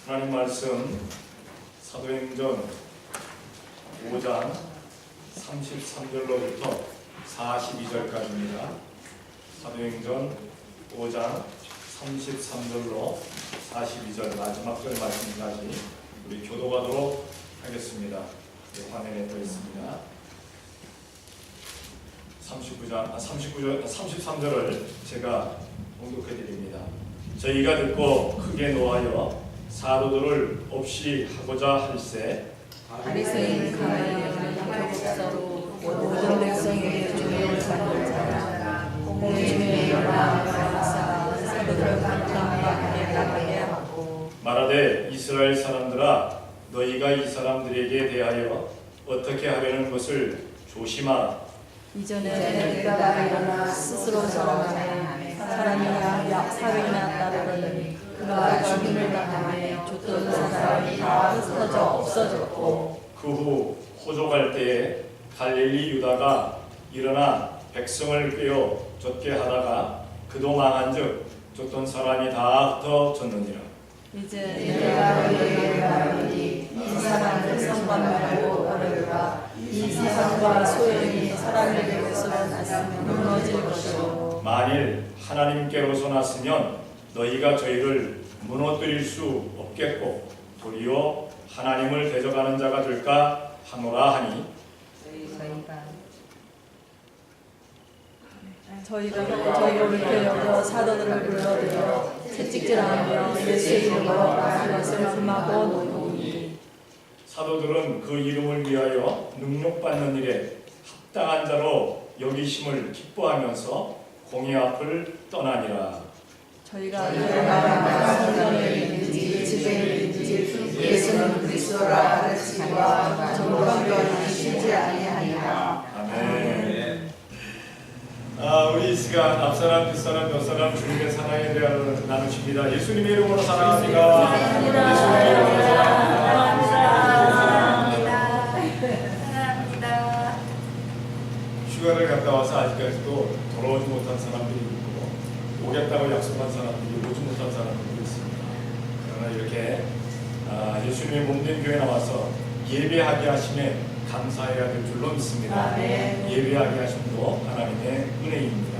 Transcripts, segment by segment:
하나님 말씀 사도행전 5장 33절로부터 42절까지입니다. 사도행전 5장 33절로 42절 마지막 절 말씀까지 우리 교독하도록 하겠습니다. 화면에 떠 있습니다. 33절을 제가 봉독해 드립니다. 저희가 듣고 크게 노하여 사도들을 없이 하고자 할세 바리새인 가룟유다는 교국서로 모든 백성에게 조용을 받는 자라 공중에 열방을 하사 사도들을 감당하게 나가게 하고 말하되 이스라엘 사람들아 너희가 이 사람들에게 대하여 어떻게 하려는 것을 조심하라. 이전에 내가 일어나 스스로 전함하며 사람이나 사회나 따르더니 그가 죽임을 당하며 줬던 사람이 다 흩어져 없어졌고 그 후 호족할 때에 갈릴리 유다가 일어나 백성을 꿰어 쫓게 하다가 그도 망한즉 쫓던 사람이 다 흩어졌느니라. 이제 내가 너희에게 말하노니 이 사람을 상관말고 어려라. 이 세상과 소연이 사람에게로서 났으면 무너질 것이고 만일 하나님께로서 났으면 너희가 저희를 무너뜨릴 수 없겠고 도리어 하나님을 대적하는 자가 될까 하노라 하니 저희가 그렇게 여겨 사도들을 불러들여 채찍질하며 예수의 이름으로 말하는 것을 금하고 노노니 사도들은 그 이름을 위하여 능력받는 일에 합당한 자로 여기심을 기뻐하면서 공의 앞을 떠나니라. 저희가 일어나 성전에 있는지 집에 있는지 예수는 그리스도라 가르치기와 정령을 쉬지 아니하니라. 아멘. 우리 이 시간 앞사람, 뒷사람, 옆사람 주님의 사랑에 대하여 나누십니다. 예수님의 이름으로 사랑합니다. 예수님의 이름으로 사랑합니다. 휴가를 갔다 와서 아직까지도 돌아오지 못한 사람들이 있고 오겠다고 약속한 사람들이 오지 못한 사람들이 있습니다. 그러나 이렇게 예수님의 몸된 교회에 나와서 예배하게 하심에 감사해야 될 줄로 믿습니다. 아멘. 예배하게 하심도 하나님의 은혜입니다.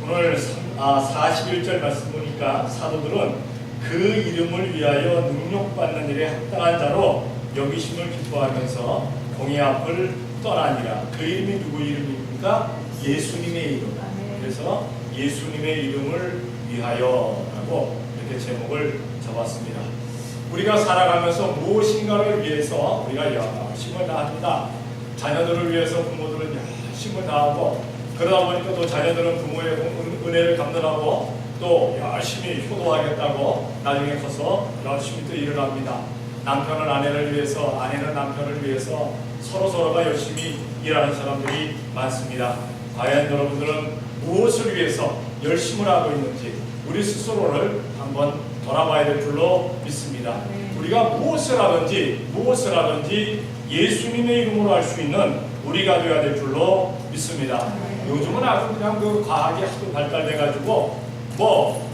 오늘 41절 말씀 보니까 사도들은 그 이름을 위하여 능력받는 일에 합당한 자로 여기심을 기뻐하면서 공의 앞을 떠나니라. 그 이름이 누구 이름입니까? 예수님의 이름. 그래서 예수님의 이름을 위하여라고 이렇게 제목을 잡았습니다. 우리가 살아가면서 무엇인가를 위해서 우리가 열심을 다합니다. 자녀들을 위해서 부모들은 열심을 다하고 그러다 보니까 또 자녀들은 부모의 은혜를 감당하고 또 열심히 효도하겠다고 나중에 커서 열심히 또 일을 합니다. 남편은 아내를 위해서, 아내는 남편을 위해서 서로가 열심히 일하는 사람들이 많습니다. 과연 여러분들은 무엇을 위해서 열심을 하고 있는지 우리 스스로를 한번 돌아봐야 될 줄로 믿습니다. 우리가 무엇을 하든지 예수님의 이름으로 할 수 있는 우리가 되어야 될 줄로 믿습니다. 요즘은 아주 그냥 그 과학이 하도 발달돼가지고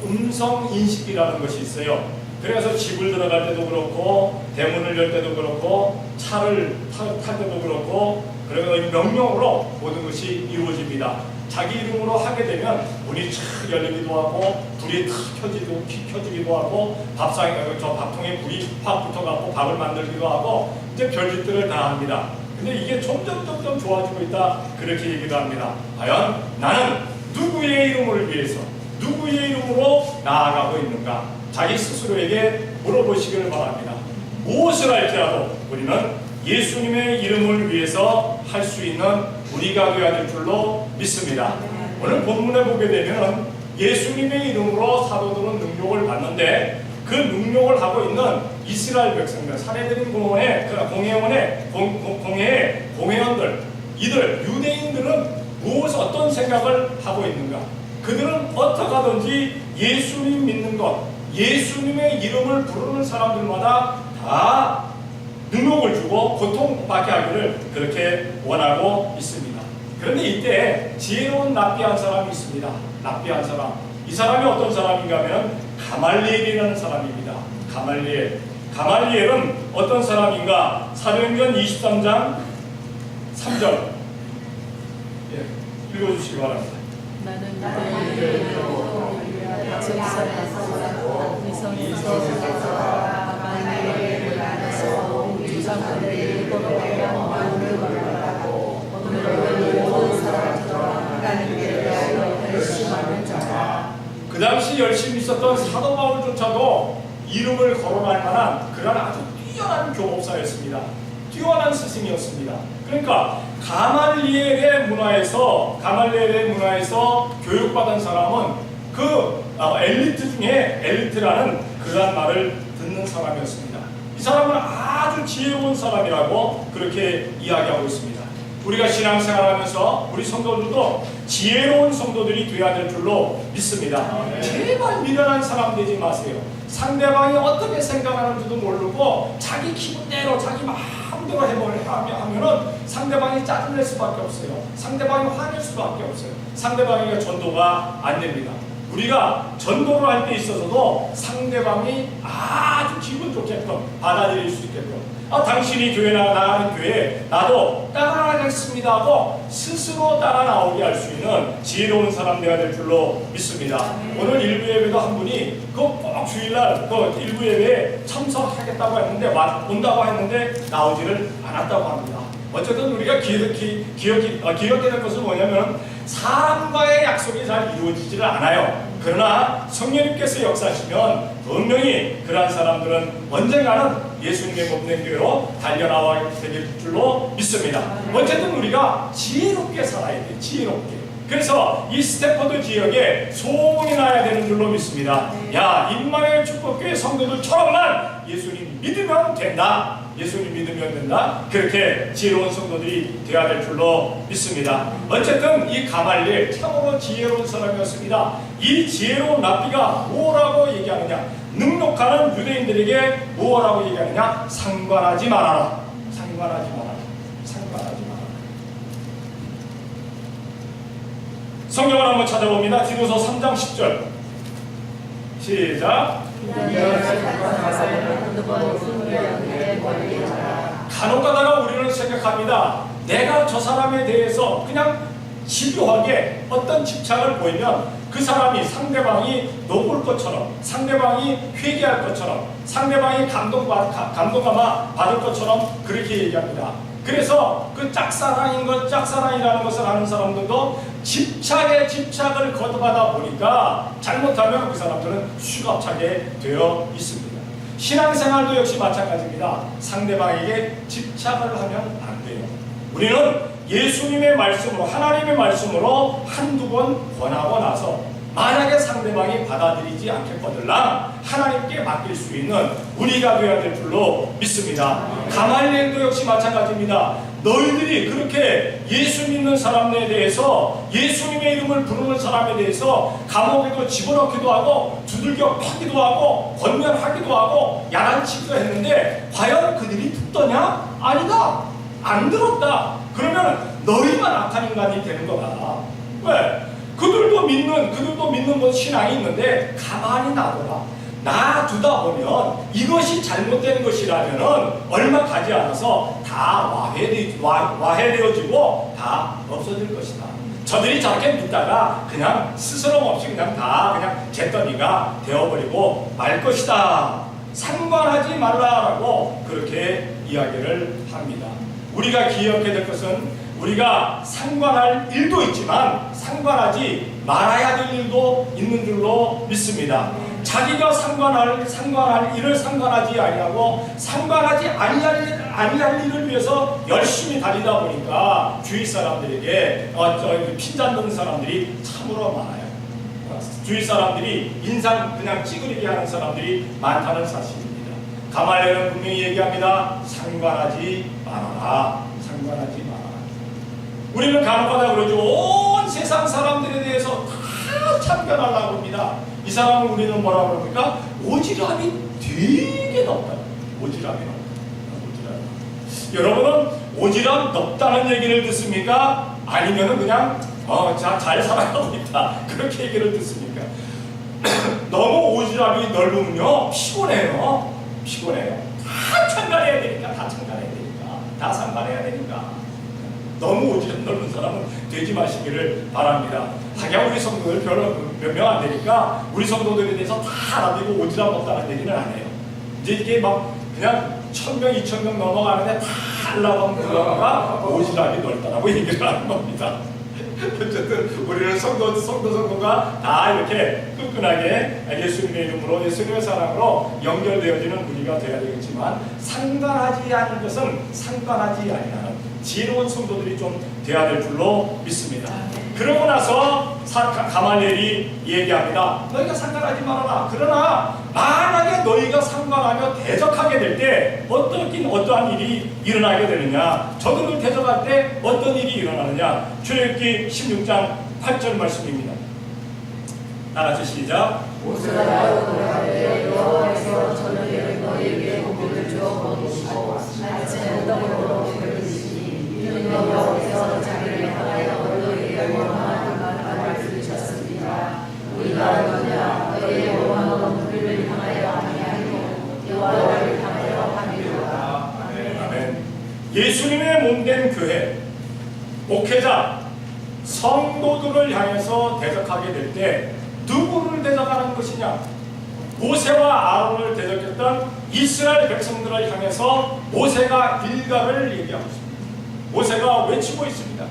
음성 인식이라는 것이 있어요. 그래서 집을 들어갈 때도 그렇고 대문을 열 때도 그렇고 차를 탈 때도 그렇고 그래서 명령으로 모든 것이 이루어집니다. 자기 이름으로 하게 되면 문이 촥 열리기도 하고 불이 탁 켜지기도 하고 밥통에 불이 확 붙어갖고 밥을 만들기도 하고 이제 별짓들을 다 합니다. 근데 이게 점점 좋아지고 있다 그렇게 얘기도 합니다. 과연 나는 누구의 이름을 위해서 누구의 이름으로 나아가고 있는가? 자기 스스로에게 물어보시기를 바랍니다. 무엇을 할지라도 우리는 예수님의 이름을 위해서 할 수 있는 우리가 되어야 될 줄로 믿습니다. 오늘 본문에 보게 되면 예수님의 이름으로 사도들은 능력을 받는데 그 능력을 하고 있는 이스라엘 백성들, 사내들인 공회의 공회원들, 이들 유대인들은 어떤 생각을 하고 있는가? 그들은 어떻게 하든지 예수님 믿는 것, 예수님의 이름을 부르는 사람들마다 다 능력을 주고 고통받게 하기를 그렇게 원하고 있습니다. 그런데 이때 지혜로운 랍비한 사람이 있습니다. 랍비한 사람. 이 사람이 어떤 사람인가 하면 가말리엘이라는 사람입니다. 가말리엘. 가말리엘은 어떤 사람인가? 사도행전 23장 3절 읽어주시기 바랍니다. 나는 너희를 백성에서 미성에서 가말리엘을 만나서 조상들의 일본어와 마음을 말하고 오늘은 모든 사람들과 하나님께 대하여 결심하는 자라. 그 당시 열심히 있었던 사도 바울조차도 이름을 거론할 만한 그런 아주 뛰어난 교법사였습니다. 뛰어난 스승이었습니다. 그러니까 가말리엘의 문화에서 교육받은 사람은 그 엘리트 중에 엘리트라는 그러한 말을 듣는 사람이었습니다. 이 사람은 아주 지혜로운 사람이라고 그렇게 이야기하고 있습니다. 우리가 신앙생활하면서 우리 성도들도 지혜로운 성도들이 되어야 될 줄로 믿습니다. 제발 미련한 사람 되지 마세요. 상대방이 어떻게 생각하는지도 모르고 자기 기분대로 자기 마음대로 하면은 상대방이 짜증낼 수밖에 없어요. 상대방이 화낼 수밖에 없어요. 상대방에게 전도가 안 됩니다. 우리가 전도를 할 때 있어서도 상대방이 아주 기분 좋게끔 받아들일 수 있게끔 당신이 교회 나가는 교회에 나도 따라가겠습니다 하고 스스로 따라 나오게 할 수 있는 지혜로운 사람 되어야 될 줄로 믿습니다. 오늘 일부 예배도 한 분이 꼭 주일날 일부 예배에 참석하겠다고 했는데 온다고 했는데 나오지를 않았다고 합니다. 어쨌든 우리가 기억해야 될 것은 뭐냐면 사람과의 약속이 잘 이루어지지를 않아요. 그러나 성령님께서 역사하시면 분명히 그러한 사람들은 언젠가는 예수님의 몸된 교회로 달려나와야 될 줄로 믿습니다. 어쨌든 우리가 지혜롭게 살아야 돼요. 지혜롭게. 그래서 이 스탠퍼드 지역에 소문이 나야 되는 줄로 믿습니다. 야, 임마누엘 축복교회 성도들처럼만 예수님 믿으면 된다. 예수님 믿으면 된다. 그렇게 지혜로운 성도들이 되어야 될 줄로 믿습니다. 어쨌든 이 가말리엘 참으로 지혜로운 사람이었습니다. 이 지혜로운 랍비가 뭐라고 얘기하느냐? 능력하는 유대인들에게 뭐라고 얘기하느냐? 상관하지 말아라. 상관하지 말아라. 상관하지 말아라. 성경을 한번 찾아봅니다. 디도서 3장 10절 시작. 간혹가다가 우리는 생각합니다. 내가 저 사람에 대해서 그냥 집요하게 어떤 집착을 보이면 그 사람이 상대방이 녹을 것처럼, 상대방이 회개할 것처럼, 상대방이 감동감화 받을 것처럼 그렇게 얘기합니다. 그래서 그 짝사랑이라는 것을 아는 사람들도 집착에 집착을 거듭하다 보니까 잘못하면 그 사람들은 수갑차게 되어 있습니다. 신앙생활도 역시 마찬가지입니다. 상대방에게 집착을 하면 안 돼요. 우리는 예수님의 말씀으로, 하나님의 말씀으로 한두 번 권하고 나서 만약에 상대방이 받아들이지 않겠거들랑 하나님께 맡길 수 있는 우리가 되어야 될 줄로 믿습니다. 가말리엘도 역시 마찬가지입니다. 너희들이 그렇게 예수 믿는 사람에 대해서, 예수님의 이름을 부르는 사람에 대해서 감옥에도 집어넣기도 하고 두들겨 패기도 하고 권면하기도 하고 야단치기도 했는데 과연 그들이 듣더냐? 아니다. 안 들었다. 그러면 너희만 악한 인간이 되는 거다. 왜? 그들도 믿는 뭐 신앙이 있는데 가만히 놔둬라. 놔두다 보면 이것이 잘못된 것이라면은 얼마 가지 않아서 다 와해되어지고 다 없어질 것이다. 저들이 저렇게 믿다가 그냥 스스럼 없이 그냥 잿더미가 되어버리고 말 것이다. 상관하지 말라라고 그렇게 이야기를 합니다. 우리가 기억해야 될 것은 우리가 상관할 일도 있지만 상관하지 말아야 될 일도 있는 줄로 믿습니다. 자기가 상관할 일을 상관하지 아니하고 상관하지 아니할 일을 위해서 열심히 다니다 보니까 주위 사람들에게 핀잔 든 사람들이 참으로 많아요. 주위 사람들이 인상 그냥 찌그리게 하는 사람들이 많다는 사실입니다. 가말리엘은 분명히 얘기합니다. 상관하지 말아라. 상관하지 말아라. 우리는 간혹가다 그러죠. 온 세상 사람들에 대해서 다 참견하려고 합니다. 이 사람은 우리는 뭐라고 그럽니까? 오지랖이 되게 높다. 오지랖이 높다. 여러분은 오지랖 높다는 얘기를 듣습니까? 아니면은 그냥 잘 살아가고 있다. 그렇게 얘기를 듣습니까? 너무 오지랖이 넓으면요 피곤해요. 다 참관해야 되니까, 다 상관해야 되니까. 너무 오지랖 넓은 사람은 되지 마시기를 바랍니다. 하긴 우리 성도들 별로 몇 명 안 되니까 우리 성도들에 대해서 다 알아듣고 오지랖 없다는 얘기는 안 해요. 이제 이게 막 그냥 1000명, 2000명 넘어가는데 다 하려고 하면 그거가 오지랖이 넓다라고 얘기를 하는 겁니다. 어쨌든 우리는 성도가 다 이렇게 끈끈하게 예수님의 이름으로, 예수님의 사랑으로 연결되어지는 우리가 되어야 되겠지만, 상관하지 않은 것은 상관하지 아니하는 지혜로운 성도들이 좀 되어야 될 줄로 믿습니다. 그러고 나서 가말리엘이 얘기합니다. 너희가 상관하지 말아라. 그러나 만약에 너희가 상관하며 대적하게 될 때 어떠한 일이 일어나게 되느냐, 저들을 대적할 때 어떤 일이 일어나느냐. 출애굽기 16장 8절 말씀입니다. 다같이 시작. 모세가 돌아가되 여호와께서 저녁에 너희에게 고기를 주어 먹이시고 아침에 떡으로 먹을 드시니 이는 여호와께서 자기를 향하여 너희에게 원하는 말을 들으셨습니다. 우리가 너냐 너희의 원하는 우리를 향하여 아니하고 여호와를 향하여 하리로다. 아멘. 예수님의 몸된 교회, 목회자, 성도들을 향해서 대적하게 될 때 누구를 대적하는 것이냐? 모세와 아론을 대적했던 이스라엘 백성들을 향해서 모세가 일각을 얘기하고 있습니다. 모세가 외치고 있습니다.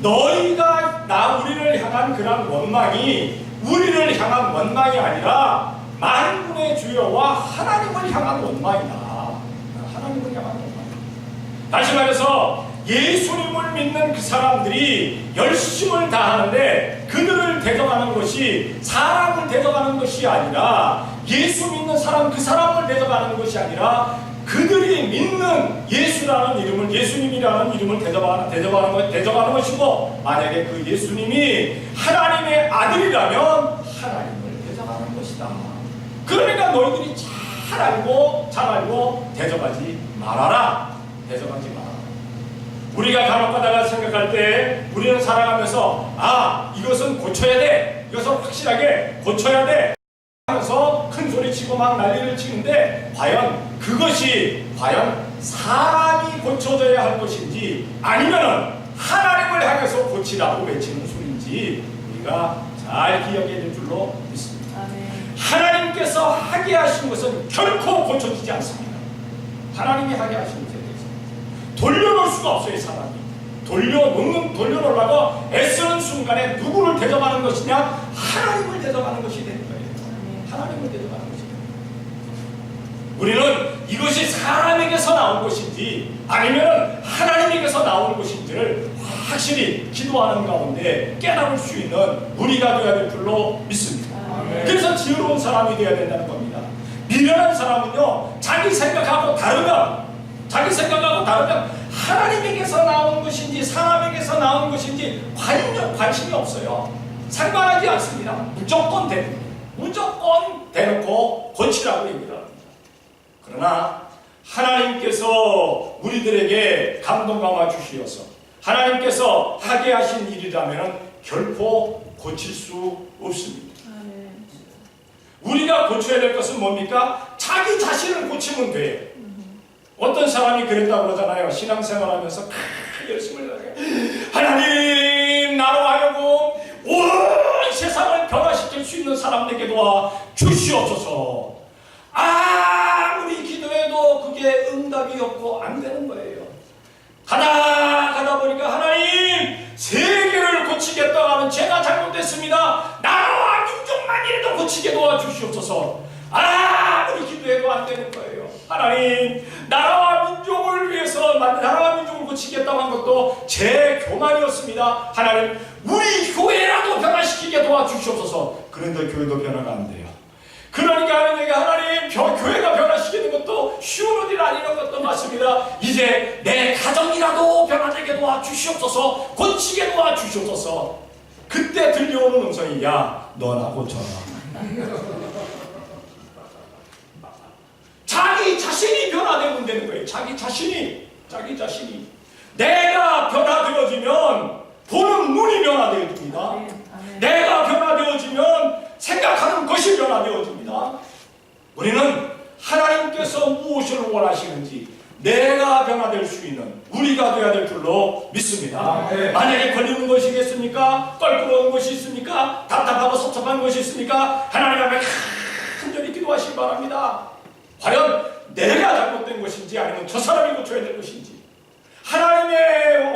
너희가 우리를 향한 그런 원망이 우리를 향한 원망이 아니라 만군의 주여와 하나님을 향한 원망이다. 하나님을 향한 원망이다. 다시 말해서 예수님을 믿는 그 사람들이 열심을 다하는데 그들을 대적하는 것이 사람을 대적하는 것이 아니라, 예수 믿는 사람 그 사람을 대적하는 것이 아니라 그들이 믿는 예수라는 이름을, 예수님이라는 이름을 대적하는 것이고, 만약에 그 예수님이 하나님의 아들이라면 하나님을 대적하는 것이다. 그러니까 너희들이 잘 알고 대적하지 말아라. 우리가 간혹가다가 생각할 때 우리는 살아가면서 이것은 고쳐야 돼, 이것은 확실하게 고쳐야 돼 하면서 큰 소리 치고 막 난리를 치는데, 그것이 과연 사람이 고쳐져야 할 것인지 아니면은 하나님을 향해서 고치라고 외치는 소리인지 우리가 잘 기억해야 될 줄로 믿습니다. 하나님께서 하게 하신 것은 결코 고쳐지지 않습니다. 하나님이 하게 하신 것에 대해서 돌려놓을 수가 없어요. 사람이 돌려놓으려고 애쓰는 순간에 누구를 대적하는 것이냐? 하나님을 대적하는 것이 되는 거예요. 하나님을 대적하는 것이 되는 거예요. 우리는 이것이 사람에게서 나온 것인지 아니면 하나님에게서 나온 것인지를 확실히 기도하는 가운데 깨달을 수 있는 우리가 되어야 될 줄로 믿습니다. 그래서 지혜로운 사람이 되어야 된다는 겁니다. 미련한 사람은요, 자기 생각하고 다르면 하나님에게서 나온 것인지 사람에게서 나온 것인지 관심이 없어요. 상관하지 않습니다. 무조건 대놓고 고치라고 얘기를 합니다. 그러나 하나님께서 우리들에게 감동감화 주시어서 하나님께서 하게 하신 일이라면 결코 고칠 수 없습니다. 우리가 고쳐야 될 것은 뭡니까? 자기 자신을 고치면 돼요. 어떤 사람이 그랬다고 그러잖아요. 신앙생활하면서 열심을 다해 하나님 나로 하여금 온 세상을 변화시킬 수 있는 사람에게 도와 주시옵소서. 아무리 기도해도 그게 응답이 없고 안 되는 거예요. 가다 보니까 하나님 세계를 고치겠다고 하는 제가 잘못됐습니다. 나라와 민족만이라도 고치게 도와주시옵소서. 아무리 기도해도 안 되는 거예요. 하나님 나라와 민족을 위해서 나라와 민족을 고치겠다고 한 것도 제 교만이었습니다. 하나님 우리 교회라도 변화시키게 도와주시옵소서. 그런데 교회도 변화가 안 돼요. 그러니까 하나님 교회가 변화시키는 것도 쉬운 일 아니는 것도 맞습니다. 이제 내 가정이라도 변화되게 도와주시옵소서. 고치게 도와주시옵소서. 그때 들려오는 음성이 야 너나 고쳐라. 자기 자신이 변화되면 되는 거예요. 자기 자신이 내가 변화되어지면 보는 눈이 변화되어집니다. 내가 변화되어지면 생각하는 변화되어집니다. 우리는 하나님께서 무엇을 원하시는지 내가 변화될 수 있는 우리가 되어야 될 줄로 믿습니다. 만약에 걸리는 것이 있겠습니까? 껄끄러운 것이 있습니까? 답답하고 섭섭한 것이 있습니까? 하나님 앞에 간절히 기도하시기 바랍니다. 과연 내가 잘못된 것인지 아니면 저 사람이 고쳐야 될 것인지, 하나님의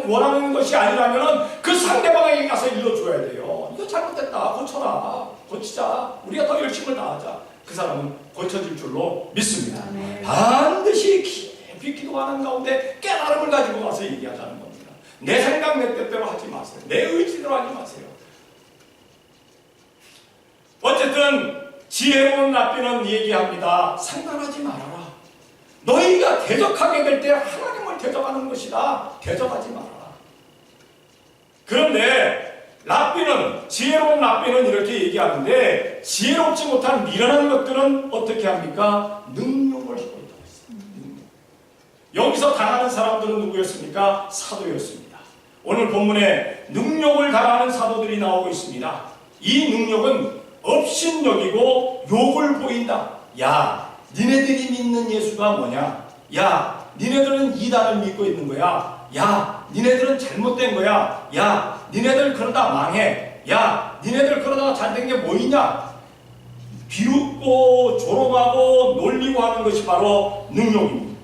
원하는 것이 아니라면 그 상대방에게 가서 일러줘야 돼요. 이거 잘못됐다, 고쳐라, 고치자, 우리가 더 열심을 다하자. 그 사람은 고쳐질 줄로 믿습니다. 반드시 깊이 기도하는 가운데 깨달음을 가지고 가서 얘기하자는 겁니다. 내 생각 내 뜻대로 하지 마세요. 내 의지대로 하지 마세요. 어쨌든 지혜로운 랍비는 얘기합니다. 상관하지 말아라. 너희가 대적하게 될 때 하나님을 대적하는 것이다. 대적하지 말아라. 그런데 지혜로운 랍비는 이렇게 얘기하는데, 지혜롭지 못한 미련한 것들은 어떻게 합니까? 능욕을 하고 있다고 했습니다. 여기서 당하는 사람들은 누구였습니까? 사도였습니다. 오늘 본문에 능욕을 당하는 사도들이 나오고 있습니다. 이 능욕은 업신여기고 욕을 보인다. 야, 니네들이 믿는 예수가 뭐냐? 야, 니네들은 이단을 믿고 있는 거야. 야, 니네들은 잘못된 거야. 야, 니네들 그러다 망해. 야, 니네들 그러다가 잘된 게 뭐 있냐? 비웃고 조롱하고 놀리고 하는 것이 바로 능욕입니다.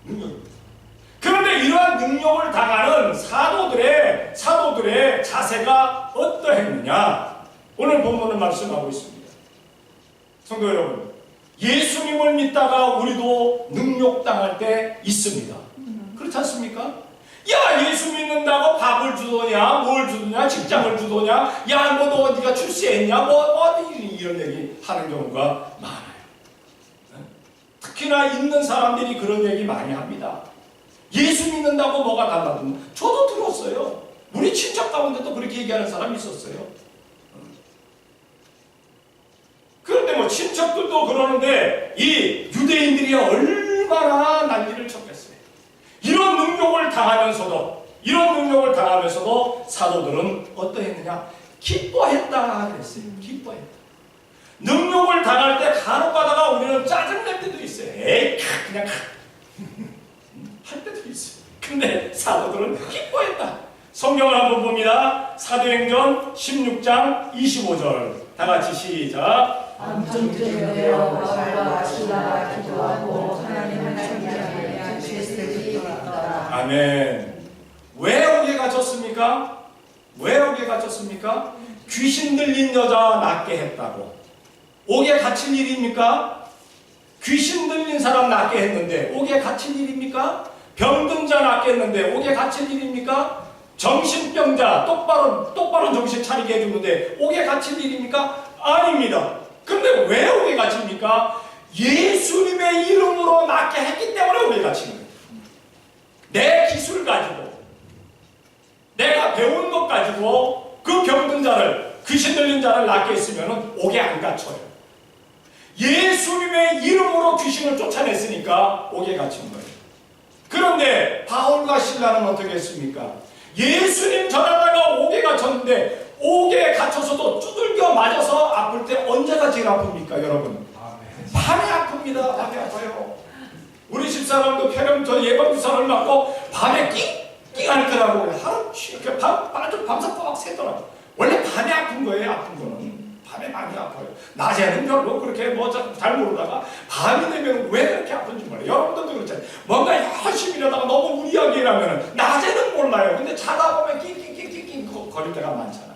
능욕입니다. 그런데 이러한 능욕을 당하는 사도들의 자세가 어떠했느냐? 오늘 본문은 말씀하고 있습니다. 성도 여러분, 예수님을 믿다가 우리도 능욕당할 때 있습니다. 그렇지 않습니까? 야, 예수 믿는다고 밥을 주더냐, 뭘 주더냐, 직장을 주더냐, 야, 뭐 너 어디가 출세했냐, 이런 얘기 하는 경우가 많아요. 특히나 있는 사람들이 그런 얘기 많이 합니다. 예수 믿는다고 뭐가 달라졌나? 저도 들었어요. 우리 친척 가운데도 그렇게 얘기하는 사람이 있었어요. 그런데 뭐 친척들도 그러는데 이 유대인들이 얼마나 난리를 쳤겠어요. 이런 능욕을 당하면서도 사도들은 어떠했느냐? 기뻐했다 그랬어요. 기뻐했다. 능욕을 당할 때 간혹 가다가 우리는 짜증낼 때도 있어요. 에이, 그냥 할 때도 있어요. 근데 사도들은 기뻐했다. 성경을 한번 봅니다. 사도행전 16장 25절. 다 같이 시작. 암송주에 되어 바울과 시라가 기도하고 하나님 하나님께 죄를 지었더라. 아멘. 왜 옥에 갇혔습니까? 왜 옥에 갇혔습니까? 귀신 들린 여자 낫게 했다고. 옥에 갇힐 일입니까? 귀신 들린 사람 낫게 했는데 옥에 갇힐 일입니까? 병든 자 낫게 했는데 옥에 갇힐 일입니까? 정신병자 똑바로 정신 차리게 해주는데 옥에 갇힐 일입니까? 아닙니다. 근데 왜 옥에 갇힙니까? 예수님의 이름으로 낫게 했기 때문에 옥에 갇히는 거예요. 내 기술 가지고, 내가 배운 것 가지고 그 병든 자를, 귀신 들린 자를 낫게 했으면 옥에 안 갇혀요. 예수님의 이름으로 귀신을 쫓아냈으니까 옥에 갇힌 거예요. 그런데 바울과 실라는 어떻게 했습니까? 예수님 전하다가 옥에 갇혔는데 옥에 갇혀서도 두들겨 맞아서 아플 때 언제가 제일 아픕니까, 여러분? 밤에 아픕니다. 밤에 아파요. 우리 집사람도 폐렴 예방주사를 맞고 밤에 낑낑 앓더라고요. 하루 이렇게 밤새 꼬박 새더라고요. 원래 밤에 아픈 거예요. 아픈 거는 밤에 많이 아파요. 낮에는 별로 그렇게 잘 모르다가 밤이 되면 왜 그렇게 아픈지 몰라요. 여러분들도 그렇잖아요. 뭔가 열심히 일하다가 너무 무리하게 일하면 낮에는 몰라요. 근데 자다 보면 낑낑 거릴 때가 많잖아요.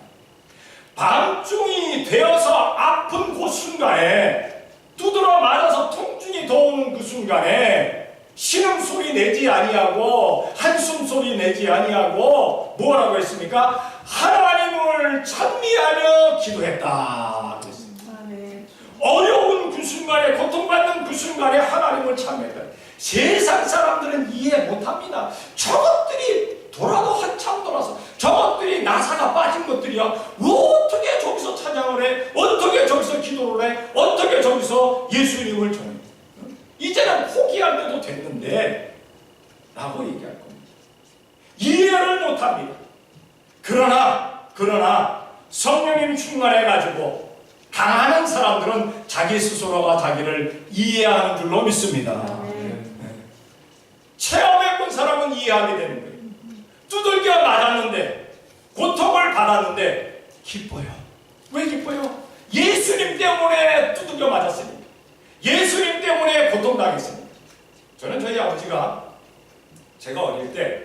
밤중이 되어서 아픈 그 순간에, 두드러 맞아서 통증이 더 오는 그 순간에 신음소리 내지 아니하고 한숨소리 내지 아니하고 뭐라고 했습니까? 하나님을 찬미하며 기도했다 그랬습니다. 어려운 그 순간에, 고통받는 그 순간에 하나님을 찬미했다. 세상 사람들은 이해 못합니다. 저것들이 돌아도 한참 돌아서 저것들이 나사가 빠진 것들이야. 어떻게 저기서 찬양을 해? 어떻게 저기서 기도를 해? 어떻게 저기서 예수님을 전해? 이제는 포기할 때도 됐는데 라고 얘기할 겁니다. 이해를 못합니다. 그러나 성령님 충만해가지고 당하는 사람들은 자기 스스로가 자기를 이해하는 줄로 믿습니다. 체험해본 사람은 이해하게 되는 거예요. 두들겨 맞았는데, 고통을 받았는데 기뻐요. 왜 기뻐요? 예수님 때문에 두들겨 맞았으니까. 예수님 때문에 고통당했으니까. 저는 저희 아버지가 제가 어릴 때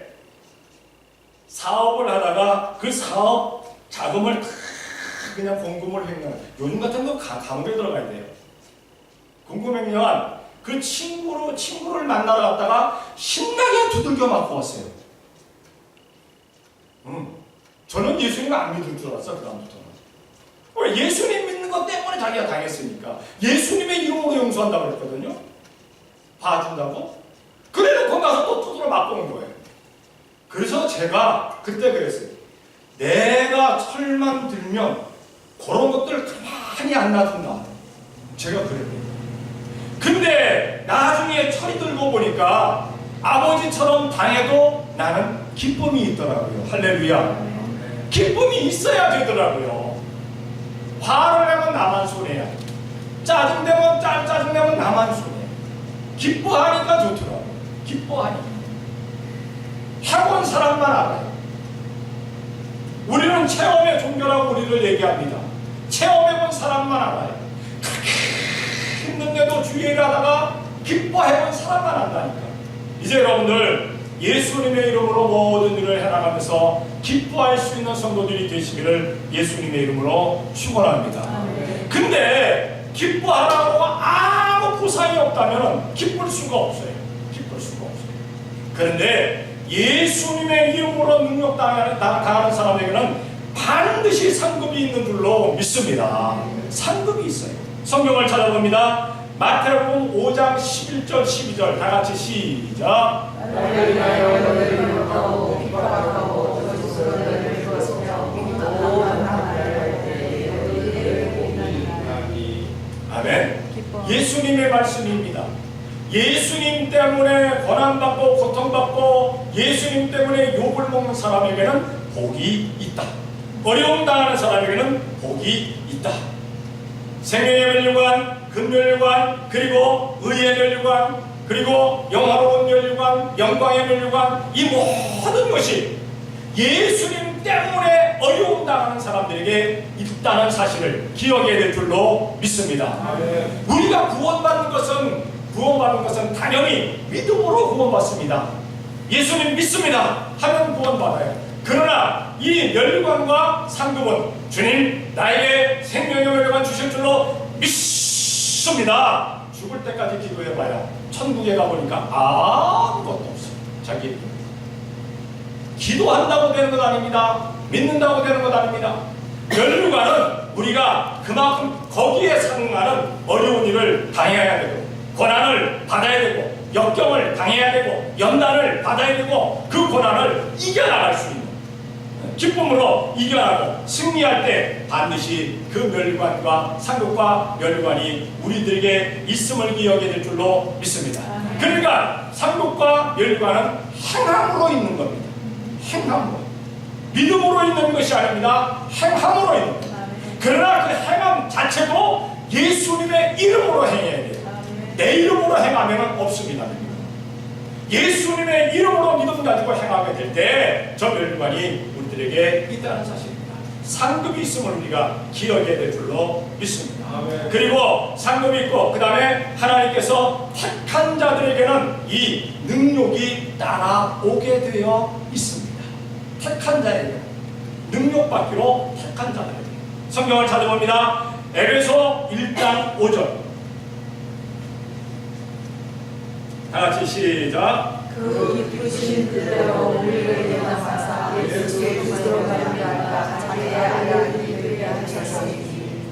사업을 하다가 그 사업 자금을 다 그냥 공금을 횡령. 요즘 같은 거 감옥에 들어가야 돼요. 공금 횡령한 그 친구를 만나러 갔다가 신나게 두들겨 맞고 왔어요. 저는 예수님 안 믿을 줄 알았어, 그다음부터는. 왜? 예수님 믿는 것 때문에 자기가 당했으니까. 예수님의 이름으로 용서한다고 그랬거든요. 봐준다고? 그래놓고 가서 또 두드려 맞고 온 거예요. 그래서 제가 그때 그랬어요. 내가 철만 들면 그런 것들 가만히 안 놔둔다. 제가 그랬거든요. 근데 나중에 철이 들고 보니까 아버지처럼 당해도 나는 기쁨이 있더라고요. 할렐루야. 기쁨이 있어야 되더라고요. 화를 내면 나만 손해야. 짜증내면 짜증내면 나만 손해. 기뻐하니까 좋더라고요. 기뻐하니까. 해본 사람만 알아요. 우리는 체험의 종교라고 우리를 얘기합니다. 체험해본 사람만 알아요. 그렇게 힘든데도 주의를 하다가 기뻐해본 사람만 안다니까. 이제 여러분들 예수님의 이름으로 모든 일을 해나가면서 기뻐할 수 있는 성도들이 되시기를 예수님의 이름으로 축원합니다. 근데 기뻐하라고 아무 보상이 없다면 기쁠 수가 없어요. 기쁠 수가 없어요. 그런데 예수님의 이름으로 능력 당하는 사람에게는 반드시 상급이 있는 줄로 믿습니다. 상급이 있어요. 성경을 찾아봅니다. 마태복음 5장 11절 12절 다 같이 시작. 아멘. 예수님의 말씀입니다. 예수님 때문에 고난받고 고통받고 예수님 때문에 욕을 먹는 사람에게는 복이 있다. 어려움 당하는 사람에게는 복이 있다. 생명의 멸류관, 금멸류관, 그리고 의의 멸류관, 그리고 영화로운 멸류관, 영광의 멸류관, 이 모든 것이 예수님 때문에 어려움 당하는 사람들에게 있다는 사실을 기억해야 될 줄로 믿습니다. 우리가 구원받는 것은 당연히 믿음으로 구원받습니다. 예수님 믿습니다 하면 구원받아요. 그러나 이 멸류관과 상급은 주님 나에게 생명의 멸류관 주실 줄로 믿습니다. 죽을 때까지 기도해봐야 천국에 가보니까 아무것도 없어요. 자기 기도한다고 되는 것 아닙니다. 믿는다고 되는 것 아닙니다. 멸류관은 우리가 그만큼 거기에 상응하는 어려운 일을 당해야 되고 고난을 받아야 되고 역경을 당해야 되고 연단을 받아야 되고 그 고난을 이겨나갈 수 있는 기쁨으로 이겨나가고 승리할 때 반드시 그 멸류관과 상급과 멸류관이 우리들에게 있음을 기억해야 될 줄로 믿습니다. 그러니까 상급과 멸류관은 행함으로 있는 겁니다. 행함으로. 믿음으로 있는 것이 아닙니다. 행함으로 있는 겁니다. 그러나 그 행함 자체도 예수님의 이름으로 행해야 돼요. 내 이름으로 행하면 없습니다. 예수님의 이름으로 믿음 가지고 행하게 될 때 저 멸류관이 우리들에게 있다는 사실입니다. 상급이 있음을 우리가 기억해야 될 줄로 믿습니다. 그리고 상급이 있고 그 다음에 하나님께서 택한 자들에게는 이 능력이 따라오게 되어 있습니다. 택한 자에게 능력받기로 택한 자들에게 성경을 찾아봅니다. 에베소 1장 5절 다같이 시작. 그 기쁘신 뜻대로 우리를 예정하사 예수 그리스도로 말미암아 자기의 아들을 이르게 하셨으니.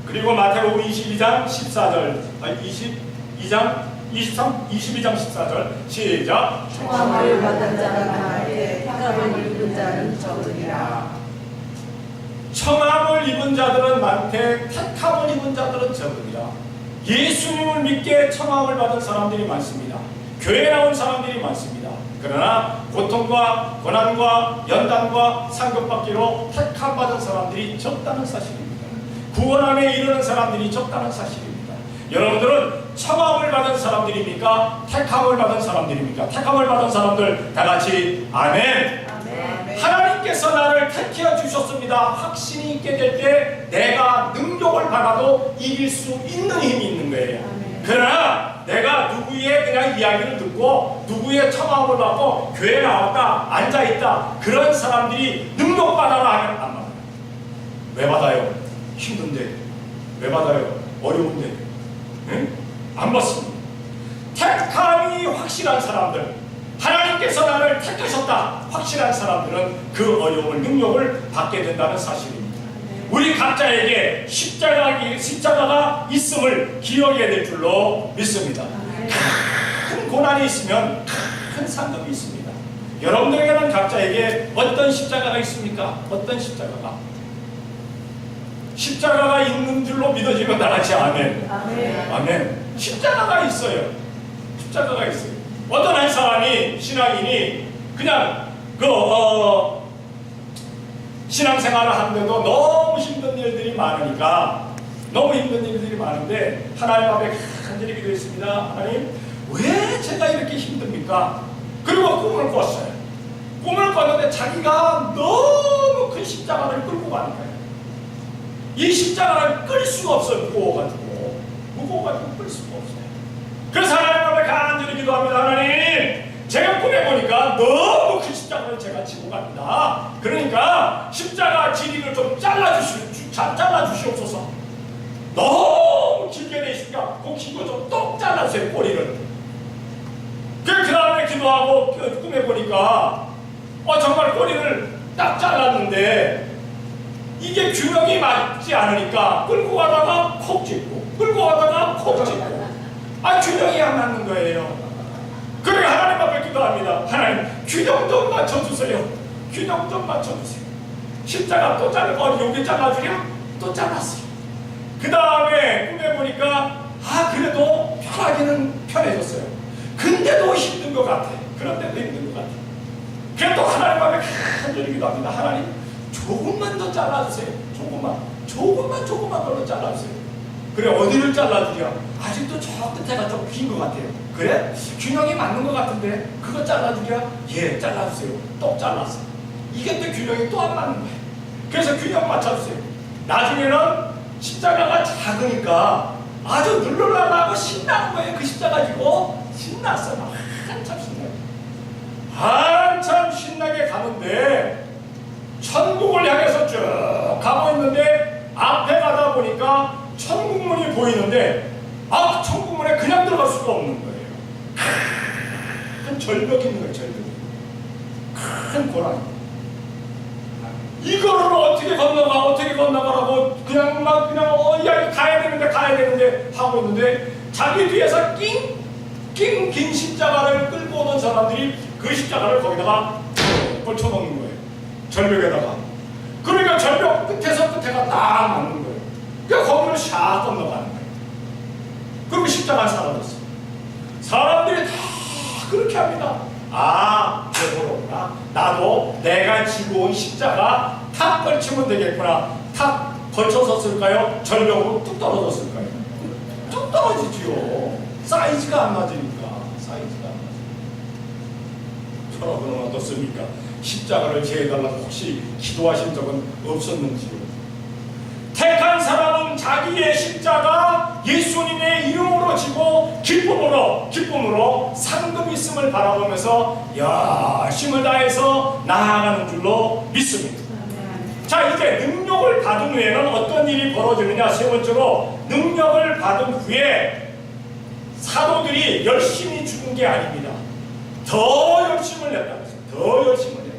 그리고 마태복음 22장 14절 22장 14절 시작. 청함을 받은 자는 많은데 택함을 입은 자는 적으리라. 청함을 입은 자들은 많되 택함을 입은 자들은 적으리라. 예수님을 믿게 청함을 받은 사람들이 많습니다. 교회에 나온 사람들이 많습니다. 그러나 고통과 고난과 연단과 상급받기로 택함 받은 사람들이 적다는 사실입니다. 구원함에 이르는 사람들이 적다는 사실입니다. 여러분들은 청함을 받은 사람들입니까? 택함을 받은 사람들입니까? 택함을 받은 사람들 다 같이 아멘. 아멘. 하나님께서 나를 택해 주셨습니다. 확신이 있게 될 때 내가 능력을 받아도 이길 수 있는 힘이 있는 거예요. 아멘. 그러나 내가 누구의 그냥 이야기를 듣고 누구의 청함을 받고 교회 나왔다 앉아있다 그런 사람들이 능력 받아라 하면 안 받아요. 왜 받아요? 힘든데. 왜 받아요? 어려운데. 응? 안 받습니다. 택함이 확실한 사람들, 하나님께서 나를 택하셨다 확실한 사람들은 그 어려움을 능력을 받게 된다는 사실입니다. 우리 각자에게 십자가가 있음을 기억해야 될 줄로 믿습니다. 큰 고난이 있으면 큰 상급이 있습니다. 여러분들에게는 각자에게 어떤 십자가가 있습니까? 어떤 십자가가? 십자가가 있는 줄로 믿어지면 나같이 아멘. 아멘. 아멘. 십자가가 있어요. 십자가가 있어요. 어떤 한 사람이 신앙인이 그냥 신앙생활을 하는데도 너무 힘든 일들이 많으니까 너무 힘든 일들이 많은데 하나님 앞에 간절히 기도했습니다. 하나님 왜 제가 이렇게 힘듭니까? 그리고 꿈을 꿨어요. 꿈을 꿨는데 자기가 너무 큰 십자가를 끌고 가는 거예요. 이 십자가를 끌 수가 없어요. 무거워가지고 끌 수가 없어요. 그래서 하나님 앞에 간절히 기도합니다. 하나님 제가 꿈에 보니까 너무 큰 십자가를 제가 지고 갑니다. 그러니까 십자가 길이를 좀 잘라주시옵소서. 너무 길게 내시니까 그 길고 좀 똑 잘라주세요. 꼬리를. 그 다음에 기도하고 꿈에 보니까 정말 꼬리를 딱 잘랐는데 이게 균형이 맞지 않으니까 끌고 가다가 콕 짚고 끌고 가다가 콕 짚고 균형이 안 맞는 거예요. 그러니까 하나님 앞에 기도합니다. 하나님 균형 좀 맞춰주세요. 균형 좀 맞춰주세요. 십자가 또 자르고 여기 잘라주랴 또 잘랐어요. 그 다음에 꿈에 보니까 그래도 편하기는 편해졌어요. 근데도 힘든 것 같아. 그런데도 힘든 것 같아. 그래도 하나님 앞에 간절히 기도합니다. 하나님 조금만 더 잘라주세요. 조금만 더 잘라주세요. 그래 어디를 잘라주랴? 아직도 저 끝에가 좀 긴 것 같아요. 그래? 균형이 맞는 것 같은데 그거 잘라주랴? 예, 잘라주세요. 똑 잘랐어요. 이게 또 균형이 또 안 맞는 거예요. 그래서 균형 맞춰주세요. 나중에는 십자가가 작으니까 아주 눌러라고 신나는 거예요. 그 십자가 가지고 신났어요. 한참 신나요. 한참 신나게 가는데 천국을 향해서 쭉 가고 있는데 앞에 가다 보니까 천국문이 보이는데 천국문에 그냥 들어갈 수가 없는 거예요. 큰 절벽이 있는 거예요. 절벽이. 큰 고난. 이거를 어떻게 건너가라고 그냥 가야 되는데 하고 있는데 자기 뒤에서 긴 십자가를 끌고 오던 사람들이 그 십자가를 거기다가 걸쳐놓는 거예요. 절벽에다가. 그러니까 절벽 끝에서 끝에가 딱 맞는 거예요. 그러니까 거기를 샥 건너가는 거예요. 그리고 십자가가 사라졌어요. 사람들이 다 그렇게 합니다. 그러구나. 나도 내가 지고 온 십자가 탁 걸치면 되겠구나. 탁 걸쳐섰을까요? 절벽으로 뚝 떨어졌을까요? 뚝 떨어지지요. 사이즈가 안 맞으니까. 여러분은 어떻습니까? 십자가를 제해달라고 혹시 기도하신 적은 없었는지요? 택한 사람은 자기의 십자가 예수님의 이름으로 지고 기쁨으로 상급 있음을 바라보면서 열심을 다해서 나아가는 줄로 믿습니다. 자, 이제 능력을 받은 후에는 어떤 일이 벌어지느냐? 세 번째로 능력을 받은 후에 사도들이 열심히 죽은 게 아닙니다. 더 열심을 냈다고 했어요. 더 열심을 냈다.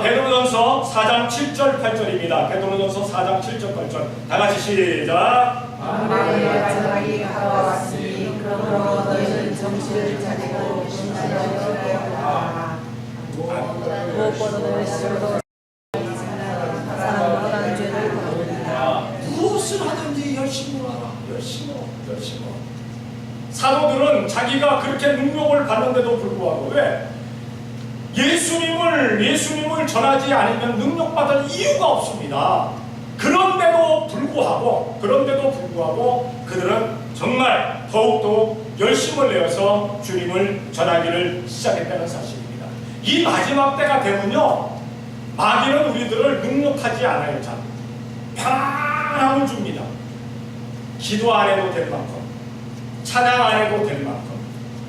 베드로전서 4장 7절 8절입니다. 베드로전서 4장 7절 8절 다 같이 시작. 만물의 마지막이 가까웠으니 그러므로 너희는 정신을 차리고 신자여야 무엇보다도 스스로 사랑보다는 죄를 버리라. 무엇을 하든지 열심으로 하라. 열심으로. 사도들은 자기가 그렇게 능력을 받는데도 불구하고 왜? 예수님을 전하지 않으면 능력받을 이유가 없습니다. 그런데도 불구하고 그들은 정말 더욱더 열심을 내어서 주님을 전하기를 시작했다는 사실입니다. 이 마지막 때가 되면요, 마귀는 우리들을 능력하지 않아요. 참 편안함을 줍니다. 기도 안 해도 될 만큼, 찬양 안 해도 될 만큼,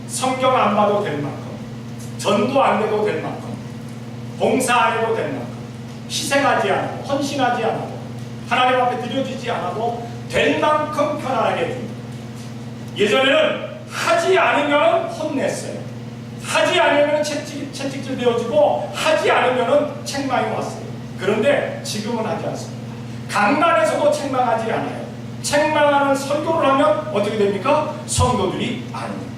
성경 안 봐도 될 만큼, 전도 안 해도 될 만큼, 봉사 안 해도 될 만큼, 희생하지 않아도, 헌신하지 않아도, 하나님 앞에 드려지지 않아도 될 만큼 편안하게 해줍니다. 예전에는 하지 않으면 혼냈어요. 하지 않으면 채찍질 되어지고, 하지 않으면 책망이 왔어요. 그런데 지금은 하지 않습니다. 강단에서도 책망하지 않아요. 책망하는 설교를 하면 어떻게 됩니까? 성도들이 아닙니다.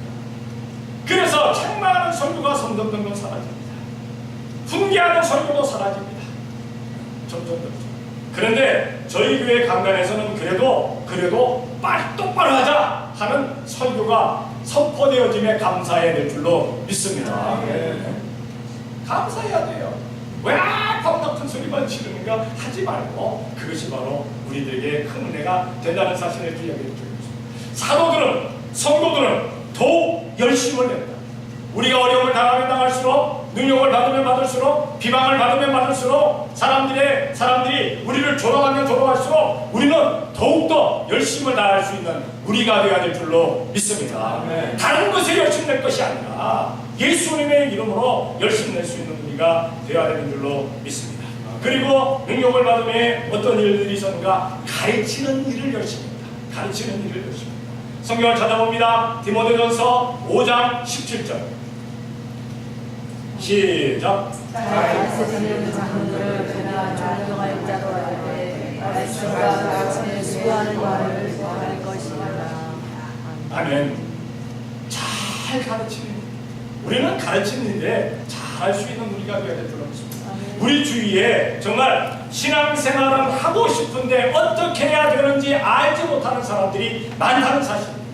그래서 책망하는 설교가 점점점 사라집니다. 훈계하는 설교도 사라집니다. 점점. 그런데 저희 교회 강단에서는 그래도 똑바로 하자 하는 설교가 선포되어짐에 감사해야 될 줄로 믿습니다. 감사해야 돼요. 왜 펑덕한 소리만 지르는가 하지 말고, 그것이 바로 우리들에게 큰 은혜가 된다는 사실을 기억해 주십시오. 사도들은, 성도들은 더욱 열심을 낸다. 우리가 어려움을 당하면 당할수록, 능력을 받으면 받을수록, 비방을 받으면 받을수록, 사람들이 우리를 조롱하면 조롱할수록 우리는 더욱더 열심을 다할 수 있는 우리가 되어야 될 줄로 믿습니다. 다른 것에 열심 낼 것이 아니라 예수님의 이름으로 열심 낼 수 있는 우리가 되어야 되는 줄로 믿습니다. 그리고 능력을 받음에 어떤 일들이 있었는가? 가르치는 일을 열심히 합니다. 가르치는 일을 열심히 합니다. 성경을 찾아봅니다. 디모데전서 5장 17절 시작. 말씀드리는 장로들을 그나 존경할 자로 알되 말씀과 가르침에 수고하는 바를 구할 것이라. 아멘. 잘 가르치는, 우리는 가르치는데 잘할 수 있는 우리가 되어야 될 줄 믿습니다. 우리 주위에 정말 신앙생활은 하고 싶은데 어떻게 해야 되는지 알지 못하는 사람들이 많다는 사실입니다.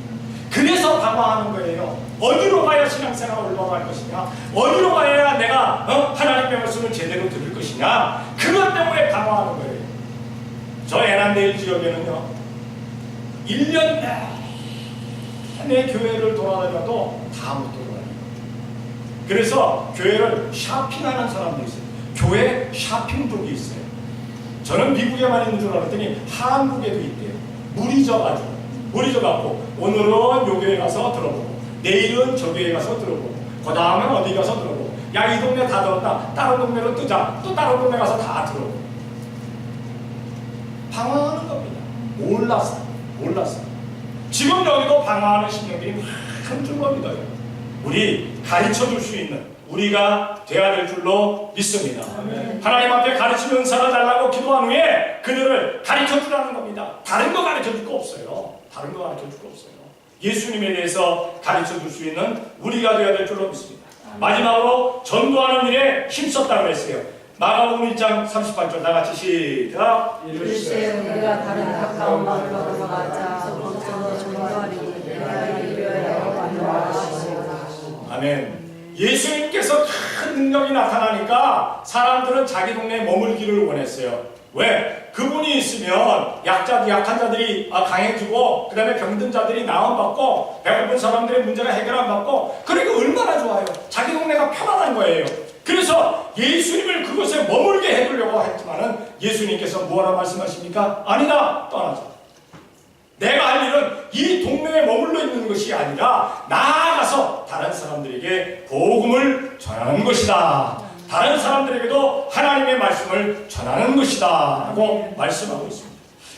그래서 방황하는 거예요. 어디로 가야 신앙생활을 올라갈 것이냐, 어디로 가야 내가 하나님의 말씀을 제대로 들을 것이냐, 그것 때문에 방황하는 거예요. 저 애난데일 지역에는요, 1년 내내 교회를 돌아다녀도 다 못 돌아다녀요. 그래서 교회를 샤핑하는 사람도 있어요. 교회 샤핑족이 있어요. 저는 미국에만 있는 줄 알았더니 한국에도 있대요. 물이 져갖고 오늘은 요 교회 가서 들어보고, 내일은 저 교회 가서 들어보고, 그 다음에 어디 가서 들어보고, 야, 이 동네 다 들었다, 다른 동네로 뜨자, 또 다른 동네 가서 다 들어보고. 방황하는 겁니다. 몰랐어. 지금 여기도 방황하는 심령들이 많은 줄 겁니다. 우리 가르쳐줄 수 있는 우리가 되어야 될 줄로 믿습니다. 하나님 앞에 가르치는 은사를 달라고 기도한 후에 그들을 가르쳐주라는 겁니다. 다른 거 가르쳐줄 거 없어요. 예수님에 대해서 가르쳐줄 수 있는 우리가 되어야 될 줄로 믿습니다. 마지막으로 전도하는 일에 힘썼다고 했어요. 마가복음 1장 38절 다같이 시작. 일세 우리가 다른 가까운 마을로 들어가자 거기서 전도하리니 내가 이르려 만나시리라. 아멘. 예수님께서 큰 능력이 나타나니까 사람들은 자기 동네에 머물기를 원했어요. 왜? 그분이 있으면 약한 자들이 강해지고, 그 다음에 병든 자들이 나음받고, 배고픈 사람들의 문제가 해결 안 받고, 그러니까 얼마나 좋아요. 자기 동네가 편안한 거예요. 그래서 예수님을 그곳에 머물게 해두려고 했지만은 예수님께서 뭐라 말씀하십니까? 아니다, 떠나자. 내가 할 일은 이 동네에 머물러 있는 것이 아니라 나아가서 다른 사람들에게 복음을 전하는 것이다. 다른 사람들에게도 하나님의 말씀을 전하는 것이다 라고 말씀하고 있습니다.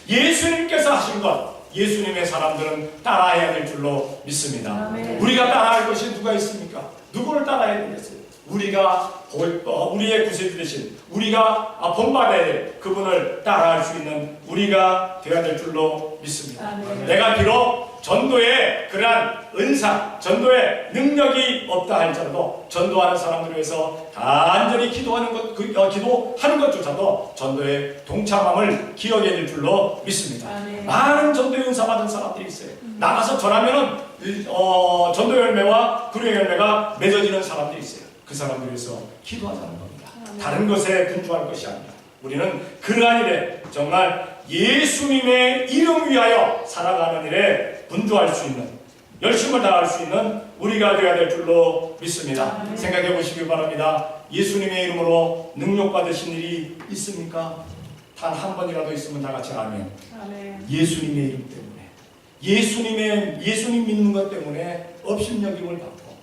예수님께서 하신 것, 예수님의 사람들은 따라해야 될 줄로 믿습니다. 우리가 따라할 것이 누가 있습니까? 누구를 따라해야 되겠어요? 우리의 구세주 되신, 우리가 본받아야 될 그분을 따라할 수 있는 우리가 되어야 될 줄로 믿습니다. 내가 비록 전도에 그러한 은사, 전도에 능력이 없다 할지라도 전도하는 사람들을 위해서 간절히 기도하는 것조차도 전도의 동참함을 기억해야 될 줄로 믿습니다. 많은 전도의 은사 받은 사람들이 있어요. 나가서 전하면은 전도 열매와 불의 열매가 맺어지는 사람들이 있어요. 그 사람들 위해서 기도하자는 겁니다. 다른 것에 분주할 것이 아니라 우리는 그러한 일에 정말 예수님의 이름 위하여 살아가는 일에 분주할 수 있는, 열심을 다할 수 있는 우리가 되어야 될 줄로 믿습니다. 생각해 보시기 바랍니다. 예수님의 이름으로 능력받으신 일이 있습니까? 단 한 번이라도 있으면 다 같이 아멘. 예수님의 이름 때문에, 예수님 믿는 것 때문에 업신여김을 받고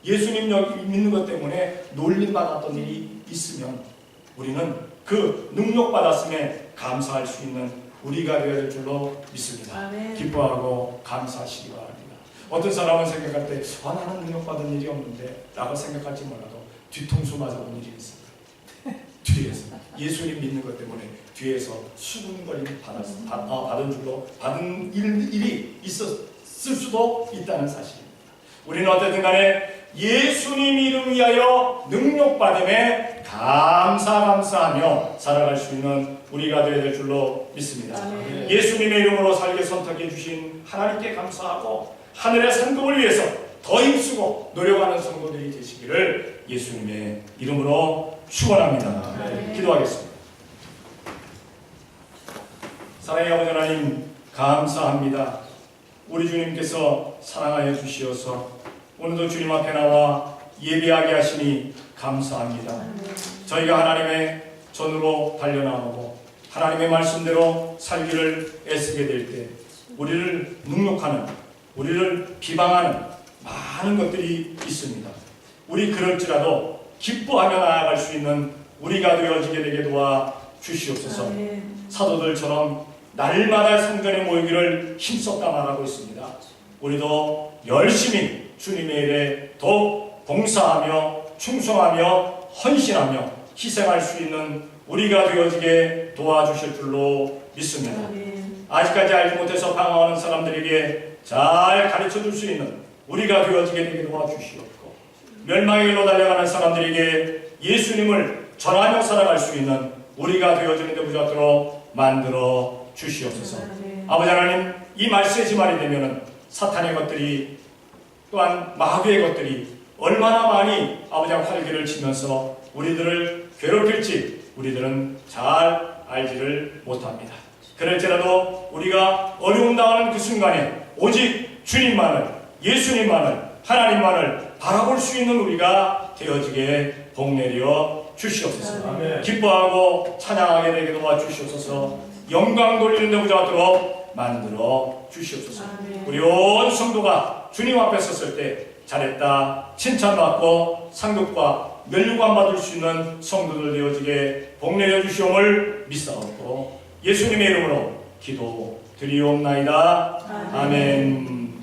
예수님 믿는 것 때문에 놀림받았던 일이 있으면 우리는 그 능력받았음에 감사할 수 있는 우리가 되어야 될 줄로 믿습니다. 기뻐하고 감사하시기 바랍니다. 어떤 사람은 생각할 때 나는 능력받은 일이 없는데 라고 생각할지 몰라도 뒤통수 맞아본 일이 있습니다. 뒤에서 예수님 믿는 것 때문에 뒤에서 수군거림 받은 일이 있었을 수도 있다는 사실입니다. 우리는 어쨌든 간에 예수님 이름 위하여 능력받음에 감사하며 살아갈 수 있는 우리가 되어야 될 줄로 믿습니다. 예수님의 이름으로 살게 선택해 주신 하나님께 감사하고 하늘의 상급을 위해서 더 힘쓰고 노력하는 성도들이 되시기를 예수님의 이름으로 축원합니다. 기도하겠습니다. 사랑의 아버지 하나님, 감사합니다. 우리 주님께서 사랑하여 주시어서 오늘도 주님 앞에 나와 예배하게 하시니 감사합니다. 저희가 하나님의 전으로 달려나오고 하나님의 말씀대로 살기를 애쓰게 될 때 우리를 능욕하는, 우리를 비방하는 많은 것들이 있습니다. 우리 그럴지라도 기뻐하며 나아갈 수 있는 우리가 되어지게 되게 도와 주시옵소서. 사도들처럼 날마다 성전에 모이기를 힘썼다 말하고 있습니다. 우리도 열심히 주님의 일에 더욱 봉사하며 충성하며 헌신하며 희생할 수 있는 우리가 되어지게 도와주실 줄로 믿습니다. 아직까지 알지 못해서 방황하는 사람들에게 잘 가르쳐줄 수 있는 우리가 되어지게 되게 도와주시옵고, 멸망의 길로 달려가는 사람들에게 예수님을 전하며 살아갈 수 있는 우리가 되어지는 데 부족하도록 만들어 주시옵소서. 아버지 하나님, 이 말씀의 말이 되면은 사탄의 것들이 또한 마귀의 것들이 얼마나 많이 아버지와 활기를 치면서 우리들을 괴롭힐지 우리들은 잘 알지를 못합니다. 그럴지라도 우리가 어려움 당하는 그 순간에 오직 주님만을, 예수님만을, 하나님만을 바라볼 수 있는 우리가 되어지게 복내려 주시옵소서. 기뻐하고 찬양하게 되게 도와주시옵소서. 영광 돌리는 데 부족하도록 만들어 주시옵소서. 우리 온 성도가 주님 앞에 섰을 때 잘했다 칭찬받고 상급과 면류관 받을 수 있는 성도들 되어지게 복내려 주시옵을 믿사옵고 예수님의 이름으로 기도 드리옵나이다. 아멘.